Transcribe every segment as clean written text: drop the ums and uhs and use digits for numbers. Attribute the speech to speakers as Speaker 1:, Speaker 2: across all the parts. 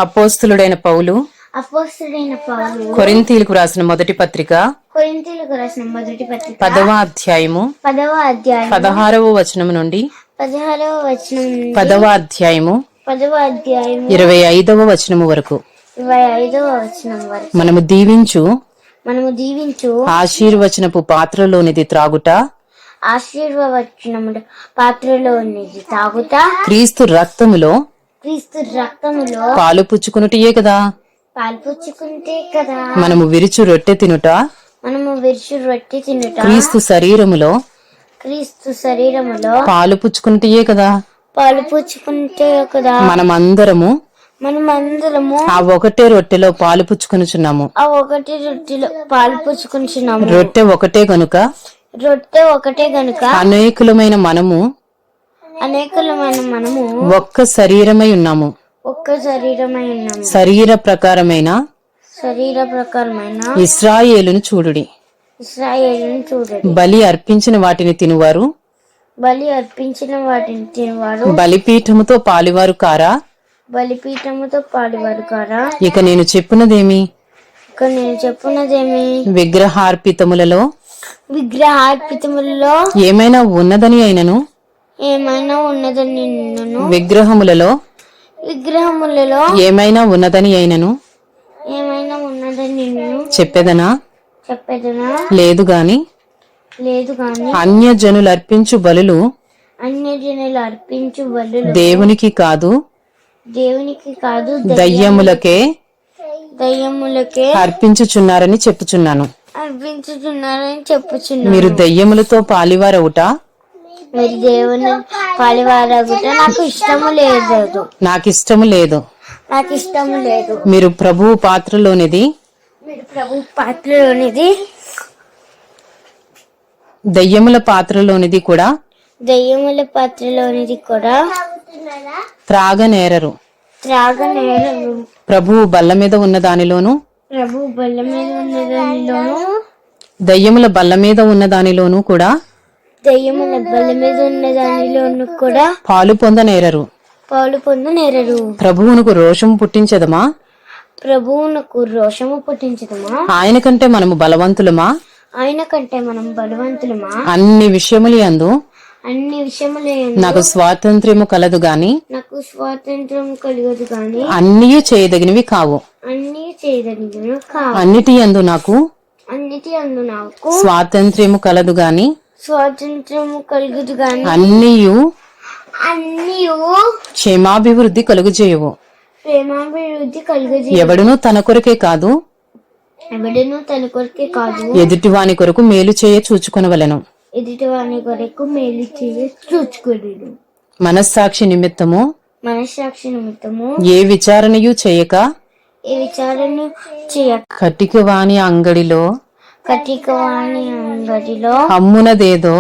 Speaker 1: అపోస్తలుడైన పౌలు కొరింథీయులకు రాసిన మొదటి పత్రిక 10వ అధ్యాయము 16వ వచనము నుండి 10వ అధ్యాయము 25వ వచనము వరకు మనము దీవించు ఆశీర్వచనపు పాత్రలోనిది త్రాగుట క్రీస్తు రక్తములో పాలు పుచ్చుకునుటయే కదా. మనము విరుచు రొట్టె తినుట క్రీస్తు శరీరములో పాలు పుచ్చుకునుటయే కదా. మనమందరము ఆ ఒకటే రొట్టెలో పాలు పుచ్చుకొనుచున్నాము. రొట్టె ఒకటే గనుక అనేకులమైన మనము ఒక్క శరీరమై ఉన్నాము. శరీర ప్రకారమైన ఇశ్రాయేలును చూడుడి. బలి అర్పించిన వాటిని తినువారు బలిపీఠముతో పాలివారు కారా. ఇక నేను చెప్పినదేమి విగ్రహార్పితములలో ఏమైనా ఉన్నదని అయినను విగ్రహములలో ఏమైనా ఉన్నదని అయినను చెప్పేదనా లేదు గాని అన్యజనులు అర్పించు బలులు దేవునికి కాదు దయ్యములకే అర్పించుచున్నారని చెప్పుచున్నాను. మీరు దయ్యములతో పాలివారవుట నాకు ఇష్టము లేదు. మీరు ప్రభువు పాత్రలోనిది దయ్యముల పాత్రలోనిది కూడా త్రాగనేరరు. ప్రభువు బల్ల మీద ఉన్న దానిలోను దయ్యముల బల్ల మీద ఉన్న దానిలోను కూడా పాలు పొందనేరరు. ప్రభువునకు రోషము పుట్టించదమా? ఆయన కంటే మనము బలవంతులమా? అన్ని విషయములు యందు నాకు స్వాతంత్ర్యము కలదు గాని అన్నీ చేయదగినవి కావు. అన్నిటి యందు నాకు స్వాతంత్ర్యము కలదు గాని అన్నీయు క్షేమాభివృద్ధి కలుగుచేయవు. ఎవడును తన కొరకే కాదు ఎదుటివాని కొరకు మేలు చేయ చూచుకొనవలెను. మనస్సాక్షి నిమిత్తము ఏ విచారణయు చేయక కటికవాని అంగడిలో అమ్మునదేదో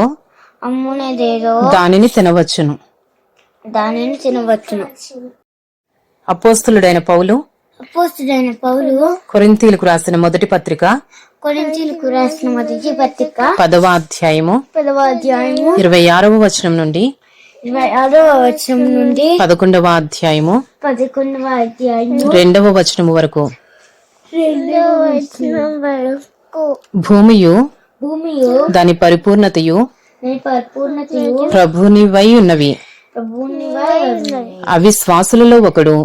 Speaker 1: దానిని తినవచ్చును. అపోస్తలుడైన పౌలు కొరింథీయులకు రాసిన మొదటి పత్రిక 10వ అధ్యాయము 26వ వచనం నుండి 11వ అధ్యాయము 2వ వచనము వరకు భూమియు దాని పరిపూర్ణతయు ప్రభునివై ఉన్నవి. అవిశ్వాసులలో ఒకడు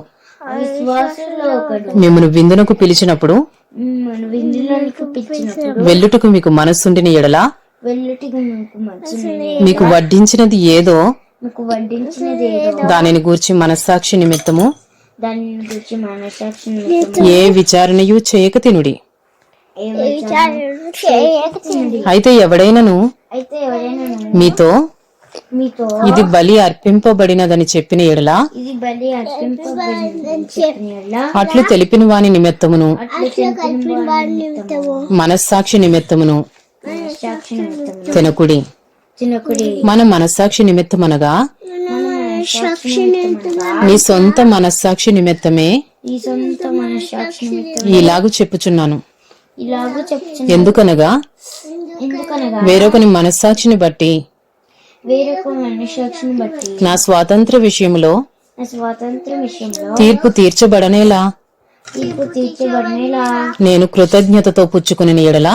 Speaker 1: మిమ్మును విందునకు పిలిచినప్పుడు వెళ్ళుటకు మీకు మనస్సుండిన ఎడల మీకు వడ్డించినది ఏదో దానిని గూర్చి మనస్సాక్షి నిమిత్తము ఏ విచారణయు చేయక తినుడి. అయితే ఎవడైనను మీతో ఇది బలి అర్పింపబడినదని చెప్పిన ఎడల అట్లు తెలిపిన వాని నిమిత్తమును మనస్సాక్షి నిమిత్తమును తినకుడి. మన మనస్సాక్షి నిమిత్తమనగా నీ సొంత మనస్సాక్షి నిమిత్తమే ఇలాగు చెప్పుచున్నాను. ఎందుకనగా వేరొకని మనస్సాక్షిని బట్టి నా స్వాతంత్ర విషయంలో
Speaker 2: నా స్వాతంత్రం విషయంలో
Speaker 1: తీర్పు తీర్చబడనేలా
Speaker 2: తీర్పు తీర్చబడినలా
Speaker 1: నేను కృతజ్ఞతతో పుచ్చుకుని ఎడల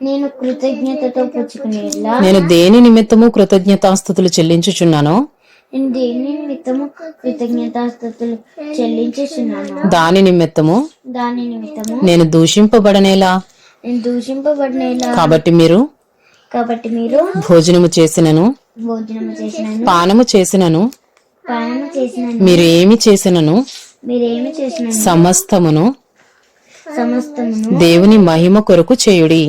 Speaker 2: నేను కృతజ్ఞతతో పుచ్చుకునేలా
Speaker 1: నేను దేని నిమిత్తము కృతజ్ఞతాస్తుతులు చెల్లించుచున్నానో
Speaker 2: నేను దేని నిమిత్తము కృతజ్ఞతాస్తుతులు చెల్లించుచున్నాను
Speaker 1: దాని నిమిత్తము
Speaker 2: దాని నిమిత్తము
Speaker 1: నేను దూషింపబడనేలా.
Speaker 2: నేను దూషింపబడినలా.
Speaker 1: కాబట్టి మీరు భోజనము చేసినను
Speaker 2: భోజనము చేసినాను
Speaker 1: పానము చేసినను
Speaker 2: పానము చేసినాను
Speaker 1: మీరు ఏమి చేసినను
Speaker 2: మీరేమి చేసినాను
Speaker 1: సమస్తమును
Speaker 2: సమస్తమును
Speaker 1: దేవుని మహిమ కొరకు చేయుడి.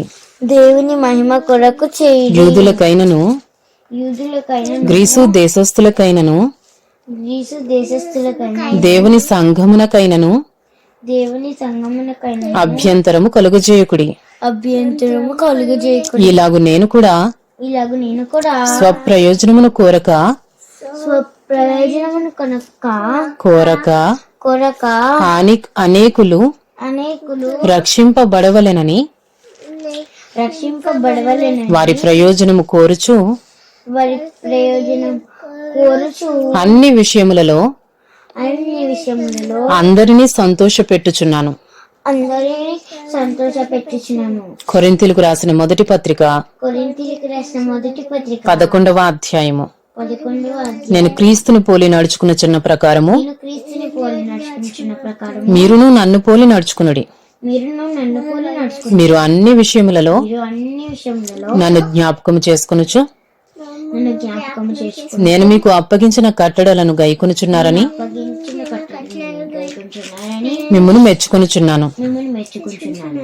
Speaker 2: దేవుని మహిమ కొరకు చేయుడి.
Speaker 1: యూదులకైనను
Speaker 2: యూదులకైనా
Speaker 1: గ్రీసు దేశస్థులకైనను
Speaker 2: గ్రీసు దేశస్థులకైనా
Speaker 1: దేవుని సంఘమునకైనను
Speaker 2: దేవుని సంగమునకైనా
Speaker 1: అభ్యంతరము కలుగజేయకుడి.
Speaker 2: అభ్యంతరము కలుగజేయకుడి.
Speaker 1: ఇలాగు నేను కూడా
Speaker 2: ఇలాగ నేను కూడా
Speaker 1: స్వప్రయోజనమును కోరక
Speaker 2: స్వప్రయోజనమును
Speaker 1: కోరక అనేకులు
Speaker 2: అనేకులు
Speaker 1: రక్షింపబడవలెనని
Speaker 2: రక్షింపబడవలెనని
Speaker 1: వారి ప్రయోజనము కోరుచు
Speaker 2: వారి ప్రయోజనం కోరుచు
Speaker 1: అన్ని విషయములలో అందరినీ సంతోషపెట్టుచున్నాను.
Speaker 2: అందరినీ సంతోషపెట్టుచున్నాను.
Speaker 1: కొరింథీయులకు రాసిన మొదటి పత్రిక
Speaker 2: కొరింథీయులకు రాసిన మొదటి పత్రిక
Speaker 1: 11వ అధ్యాయము.
Speaker 2: 11వ అధ్యాయం.
Speaker 1: నేను క్రీస్తుని పోలి నడుచుకున్న చిన్న ప్రకారము
Speaker 2: నేను క్రీస్తుని పోలి నడుచుకున్న ప్రకారం
Speaker 1: మీరును నన్ను పోలి నడుచుకునుడి.
Speaker 2: మీరును నన్ను పోలి నడుచుకుని
Speaker 1: మీరు అన్ని విషయములలో
Speaker 2: మీరు అన్ని విషయములలో
Speaker 1: నన్ను జ్ఞాపకం చేసుకొనుచు
Speaker 2: నన్ను జ్ఞాపకం చేసుకుని
Speaker 1: నేను మీకు అప్పగించిన కట్టడలను గైకొనుచున్నారని
Speaker 2: అప్పగించిన కట్టడలను గైకొనుచున్నారని
Speaker 1: మిమ్మును మెచ్చుకొనుచున్నాను.
Speaker 2: మిమ్మల్ని మెచ్చుకుంటున్నాను.